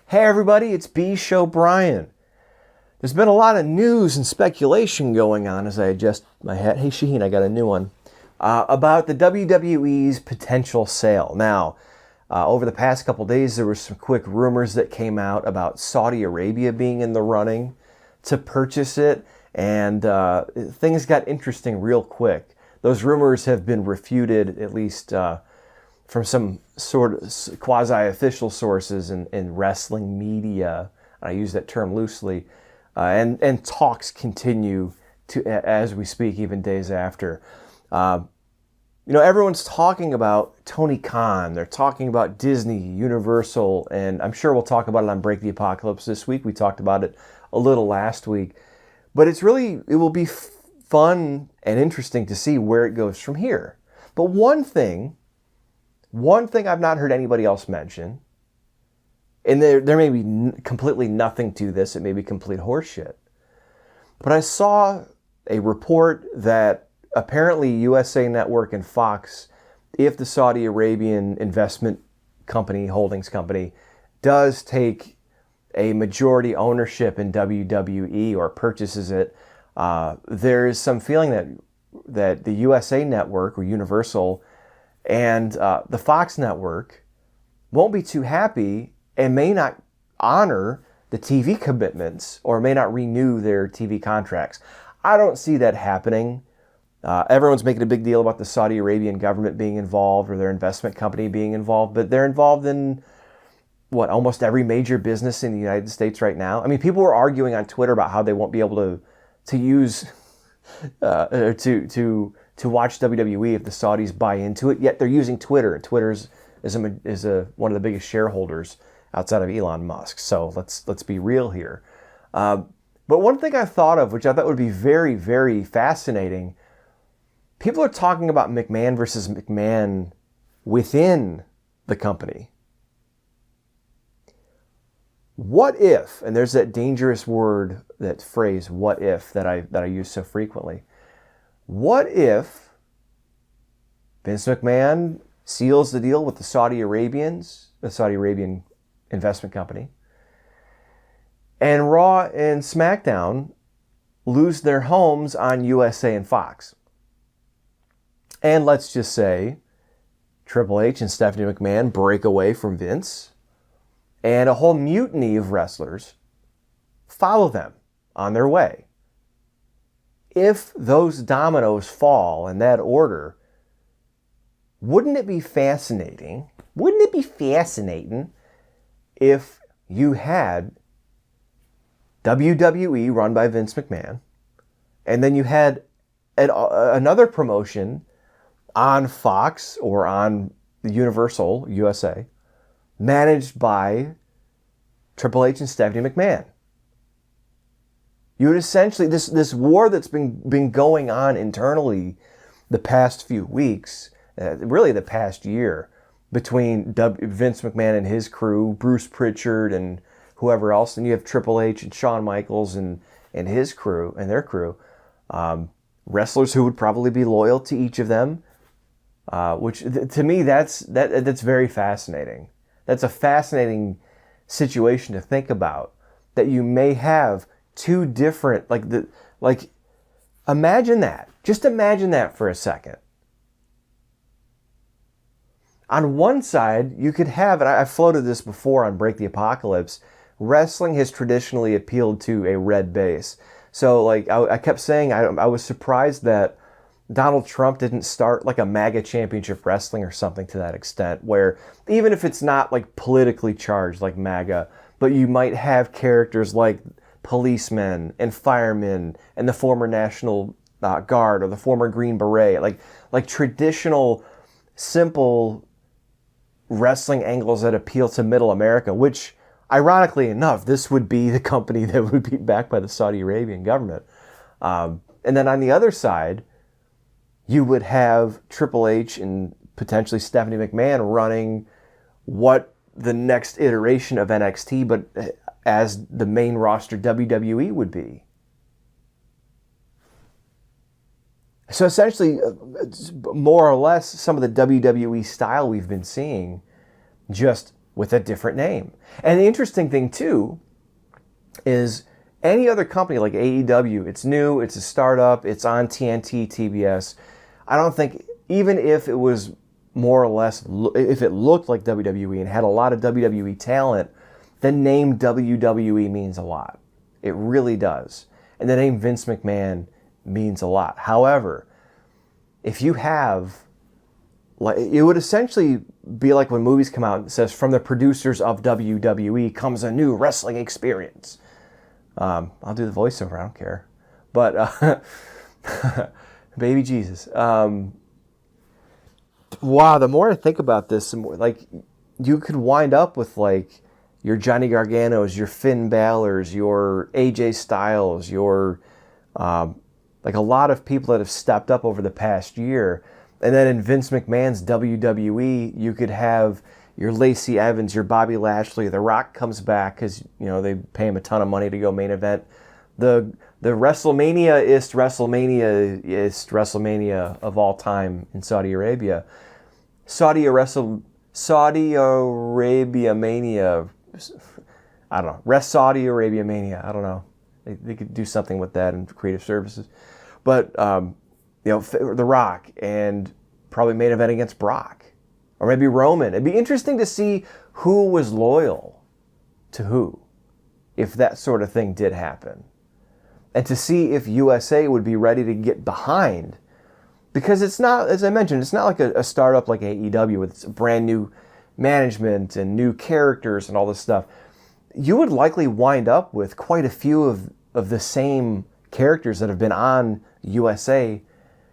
Hey everybody, it's bshowbrian. There's been a lot of news and speculation going on as I adjust my hat. Hey Shaheen, I got a new one. About the WWE's potential sale. Now, over the past couple days, there were some quick rumors that came out about Saudi Arabia being in the running to purchase it, and things got interesting real quick. Those rumors have been refuted, at least from some sort of quasi-official sources in wrestling media. I use that term loosely. And talks continue as we speak, even days after. Everyone's talking about Tony Khan. They're talking about Disney, Universal, and I'm sure we'll talk about it on Break the Apocalypse this week. We talked about it a little last week. But it will be fun and interesting to see where it goes from here. But one thing I've not heard anybody else mention, and there may be completely nothing to this, it may be complete horseshit, but I saw a report that apparently USA Network and Fox, if the Saudi Arabian investment company, holdings company, does take a majority ownership in WWE or purchases it, there is some feeling that the USA Network or Universal and the Fox network won't be too happy and may not honor the TV commitments or may not renew their TV contracts. I don't see that happening. Everyone's making a big deal about the Saudi Arabian government being involved or their investment company being involved, but they're involved in almost every major business in the United States right now. I mean, people were arguing on Twitter about how they won't be able to use to watch WWE if the Saudis buy into it. Yet they're using Twitter, and Twitter is one of the biggest shareholders outside of Elon Musk. So let's be real here. But one thing I thought of, which I thought would be very, very fascinating, people are talking about McMahon versus McMahon within the company. What if, and there's that dangerous word, that phrase, what if, that I use so frequently. What if Vince McMahon seals the deal with the Saudi Arabian investment company, and Raw and SmackDown lose their homes on USA and Fox? And let's just say Triple H and Stephanie McMahon break away from Vince, and a whole mutiny of wrestlers follow them on their way. If those dominoes fall in that order, wouldn't it be fascinating? Wouldn't it be fascinating if you had WWE run by Vince McMahon, and then you had another promotion on Fox or on the Universal USA managed by Triple H and Stephanie McMahon? You would essentially, this war that's been going on internally the past few weeks, really the past year, between Vince McMahon and his crew, Bruce Pritchard and whoever else, and you have Triple H and Shawn Michaels and his crew and their crew, wrestlers who would probably be loyal to each of them, which to me that's very fascinating. That's a fascinating situation to think about, that you may have two different, imagine that. Just imagine that for a second. On one side, you could have, and I floated this before on Break the Apocalypse, wrestling has traditionally appealed to a red base. So I kept saying I was surprised that Donald Trump didn't start a MAGA championship wrestling or something to that extent, where even if it's not politically charged like MAGA, but you might have characters like policemen and firemen and the former National Guard or the former Green Beret, like traditional, simple wrestling angles that appeal to middle America, which, ironically enough, this would be the company that would be backed by the Saudi Arabian government. And then on the other side, you would have Triple H and potentially Stephanie McMahon running what the next iteration of NXT, but as the main roster WWE would be. So essentially, more or less, some of the WWE style we've been seeing, just with a different name. And the interesting thing too is any other company like AEW, it's new, it's a startup, it's on TNT, TBS. I don't think, even if it was more or less, if it looked like WWE and had a lot of WWE talent, the name WWE means a lot. It really does. And the name Vince McMahon means a lot. However, if you have, like, it would essentially be like when movies come out and it says, from the producers of WWE comes a new wrestling experience. I'll do the voiceover, I don't care. But, baby Jesus. Wow, the more I think about this, the more, like, you could wind up with, like, your Johnny Garganos, your Finn Balor's, your AJ Styles, your, like, a lot of people that have stepped up over the past year. And then in Vince McMahon's WWE, you could have your Lacey Evans, your Bobby Lashley. The Rock comes back because, you know, they pay him a ton of money to go main event. The WrestleMania-ist WrestleMania of all time in Saudi Arabia. Saudi Arabia Mania. I don't know. Saudi Arabia Mania. I don't know. They could do something with that in creative services. But, you know, The Rock and probably main event against Brock. Or maybe Roman. It'd be interesting to see who was loyal to who, if that sort of thing did happen. And to see if USA would be ready to get behind. Because it's not, as I mentioned, it's not like a startup like AEW with brand new management and new characters and all this stuff. You would likely wind up with quite a few of the same characters that have been on USA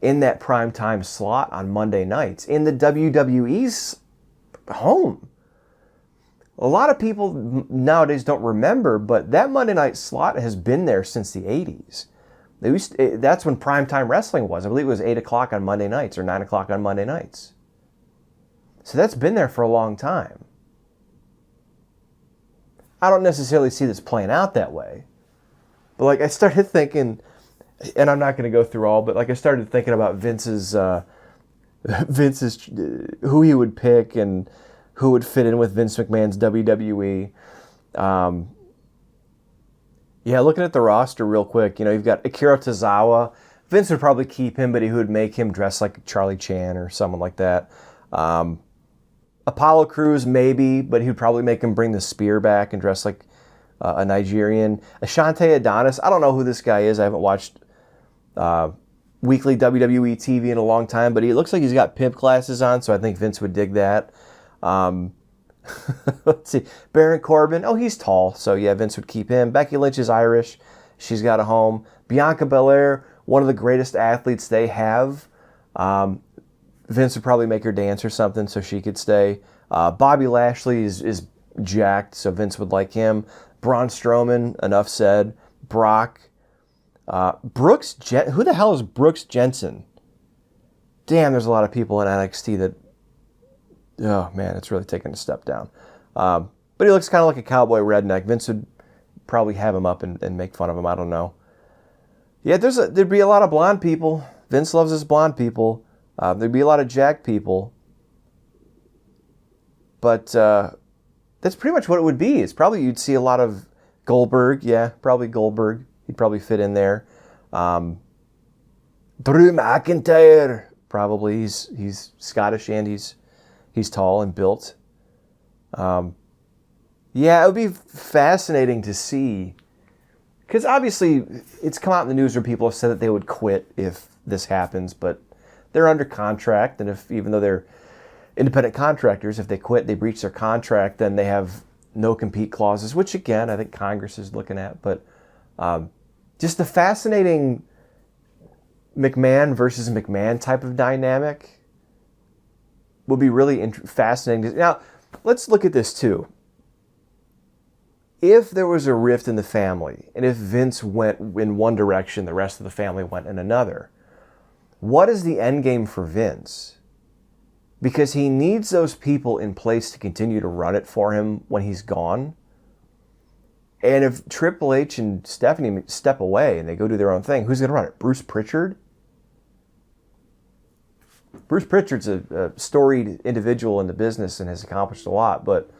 in that primetime slot on Monday nights in the WWE's home. A lot of people nowadays don't remember, but that Monday night slot has been there since the 80s. That's when primetime wrestling was. I believe it was 8 o'clock on Monday nights or 9 o'clock on Monday nights. So that's been there for a long time. I don't necessarily see this playing out that way. But like I started thinking, and I'm not going to go through all, but like I started thinking about Vince's who he would pick and who would fit in with Vince McMahon's WWE. Yeah, looking at the roster real quick, you know, you've got Akira Tozawa. Vince would probably keep him, but he would make him dress like Charlie Chan or someone like that. Apollo Crews, maybe, but he would probably make him bring the spear back and dress like a Nigerian. Ashante Adonis, I don't know who this guy is. I haven't watched weekly WWE TV in a long time, but he looks like he's got pimp glasses on, so I think Vince would dig that. Let's see. Baron Corbin, oh, he's tall, so yeah, Vince would keep him. Becky Lynch is Irish. She's got a home. Bianca Belair, one of the greatest athletes they have. Vince would probably make her dance or something so she could stay. Bobby Lashley is jacked, so Vince would like him. Braun Strowman, enough said. Brock. Who the hell is Brooks Jensen? Damn, there's a lot of people in NXT that, oh man, it's really taken a step down. But he looks kind of like a cowboy redneck. Vince would probably have him up and make fun of him. I don't know. Yeah, there'd be a lot of blonde people. Vince loves his blonde people. There'd be a lot of jacked people. But that's pretty much what it would be. It's probably you'd see a lot of Goldberg. Yeah, probably Goldberg. He'd probably fit in there. Drew McIntyre. Probably. He's Scottish and he's tall and built. Yeah, it would be fascinating to see. Because obviously, it's come out in the news where people have said that they would quit if this happens, but they're under contract, and even though they're independent contractors, if they quit, they breach their contract, then they have no compete clauses, which again, I think Congress is looking at. But just the fascinating McMahon versus McMahon type of dynamic will be really fascinating. Now, let's look at this too. If there was a rift in the family, and if Vince went in one direction, the rest of the family went in another, what is the end game for Vince? Because he needs those people in place to continue to run it for him when he's gone. And if Triple H and Stephanie step away and they go do their own thing, who's going to run it? Bruce Pritchard? Bruce Pritchard's a storied individual in the business and has accomplished a lot, but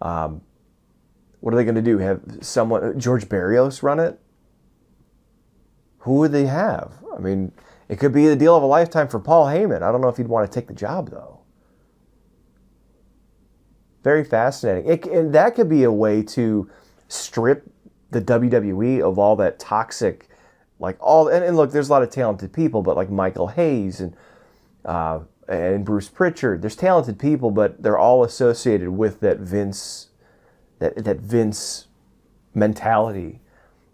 What are they going to do? Have someone, George Barrios, run it? Who would they have? I mean, it could be the deal of a lifetime for Paul Heyman. I don't know if he'd want to take the job, though. Very fascinating. And that could be a way to strip the WWE of all that toxic, and look, there's a lot of talented people, but like Michael Hayes and Bruce Pritchard, there's talented people, but they're all associated with that Vince mentality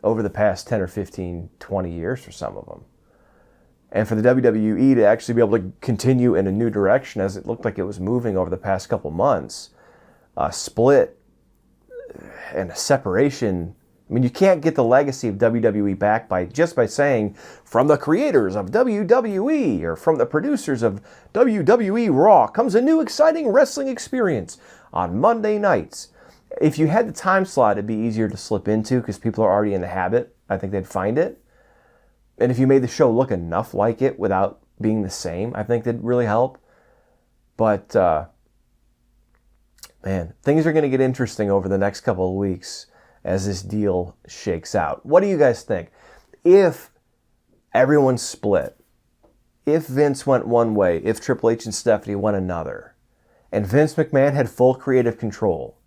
over the past 10 or 15, 20 years for some of them. And for the WWE to actually be able to continue in a new direction as it looked like it was moving over the past couple months, a split and a separation. I mean, you can't get the legacy of WWE back by saying, from the creators of WWE or from the producers of WWE Raw comes a new exciting wrestling experience on Monday nights. If you had the time slot, it'd be easier to slip into because people are already in the habit. I think they'd find it. And if you made the show look enough like it without being the same, I think that'd really help. But, man, things are going to get interesting over the next couple of weeks as this deal shakes out. What do you guys think? If everyone's split, if Vince went one way, if Triple H and Stephanie went another, and Vince McMahon had full creative control,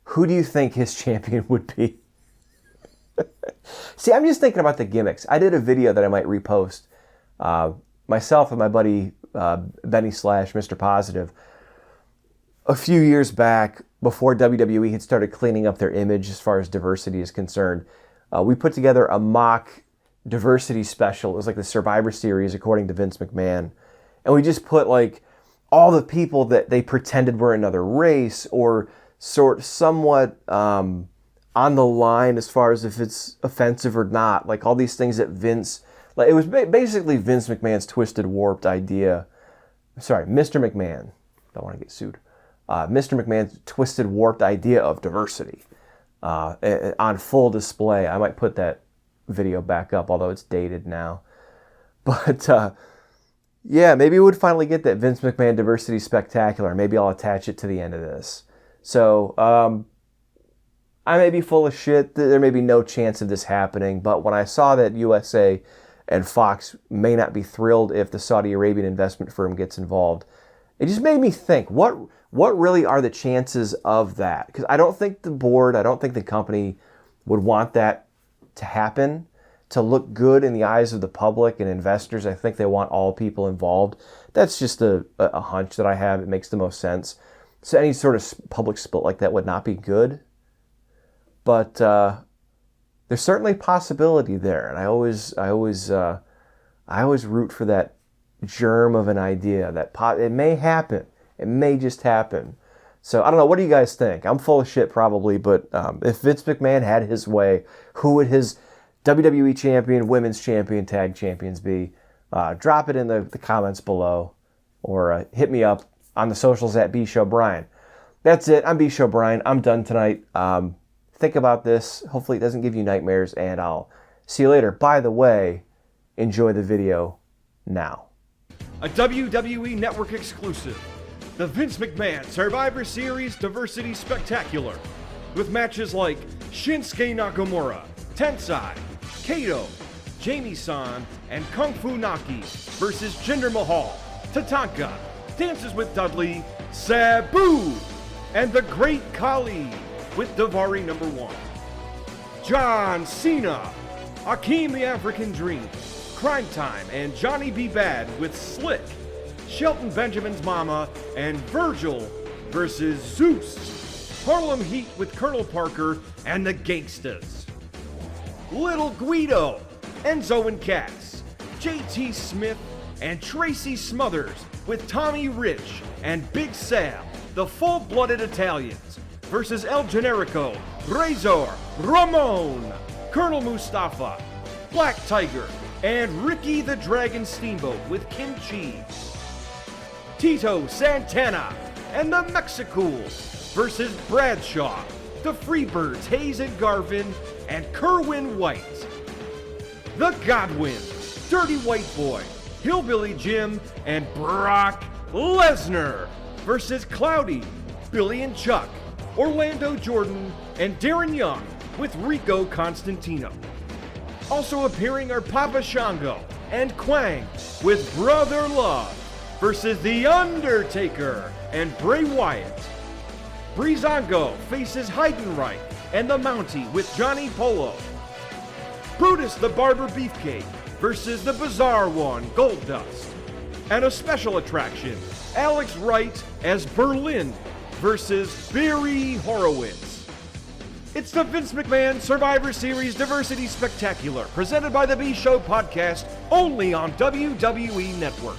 who do you think his champion would be? See, I'm just thinking about the gimmicks. I did a video that I might repost. Myself and my buddy Benny / Mr. Positive, a few years back, before WWE had started cleaning up their image as far as diversity is concerned, we put together a mock diversity special. It was like the Survivor Series according to Vince McMahon. And we just put like all the people that they pretended were another race or somewhat on the line as far as if it's offensive or not. Like all these things that Vince, like it was basically Vince McMahon's twisted, warped idea. Sorry, Mr. McMahon. Don't want to get sued. Mr. McMahon's twisted, warped idea of diversity on full display. I might put that video back up, although it's dated now. But yeah, maybe we would finally get that Vince McMahon Diversity Spectacular. Maybe I'll attach it to the end of this. So I may be full of shit. There may be no chance of this happening. But when I saw that USA and Fox may not be thrilled if the Saudi Arabian investment firm gets involved, it just made me think, what really are the chances of that? Because I don't think the board, I don't think the company would want that to happen, to look good in the eyes of the public and investors. I think they want all people involved. That's just a hunch that I have. It makes the most sense. So any sort of public split like that would not be good. But there's certainly a possibility there. And I always root for that germ of an idea. It may happen. It may just happen. So I don't know. What do you guys think? I'm full of shit probably, but if Vince McMahon had his way, who would his WWE champion, women's champion, tag champions be? Drop it in the comments below or hit me up on the socials at bshowbrian. That's it. I'm bshowbrian. I'm done tonight. Think about this. Hopefully it doesn't give you nightmares, and I'll see you later. By the way, enjoy the video now. A WWE Network exclusive. The Vince McMahon Survivor Series Diversity Spectacular, with matches like Shinsuke Nakamura, Tensai, Kato, Jamie-san, and Kung Fu Naki versus Jinder Mahal, Tatanka, Dances with Dudley, Sabu, and the Great Khali with Daivari No. 1. John Cena, Akeem the African Dream, Crime Time, and Johnny B. Bad with Slick, Shelton Benjamin's Mama, and Virgil versus Zeus, Harlem Heat with Colonel Parker and the Gangstas, Little Guido, Enzo and Cass, JT Smith, and Tracy Smothers with Tommy Rich and Big Sal, the full-blooded Italians, versus El Generico, Razor, Ramon, Colonel Mustafa, Black Tiger, and Ricky the Dragon Steamboat with Kim Cheese, Tito Santana and the Mexicools versus Bradshaw, the Freebirds Hayes and Garvin, and Kerwin White, the Godwins, Dirty White Boy, Hillbilly Jim, and Brock Lesnar versus Cloudy, Billy and Chuck, Orlando Jordan, and Darren Young with Rico Constantino. Also appearing are Papa Shango and Quang with Brother Love versus The Undertaker and Bray Wyatt. Breezango faces Heidenreich and the Mountie with Johnny Polo. Brutus the Barber Beefcake versus the Bizarre One, Goldust. And a special attraction, Alex Wright as Berlin versus Barry Horowitz. It's the Vince McMahon Survivor Series Diversity Spectacular, presented by the B Show Podcast, only on WWE Network.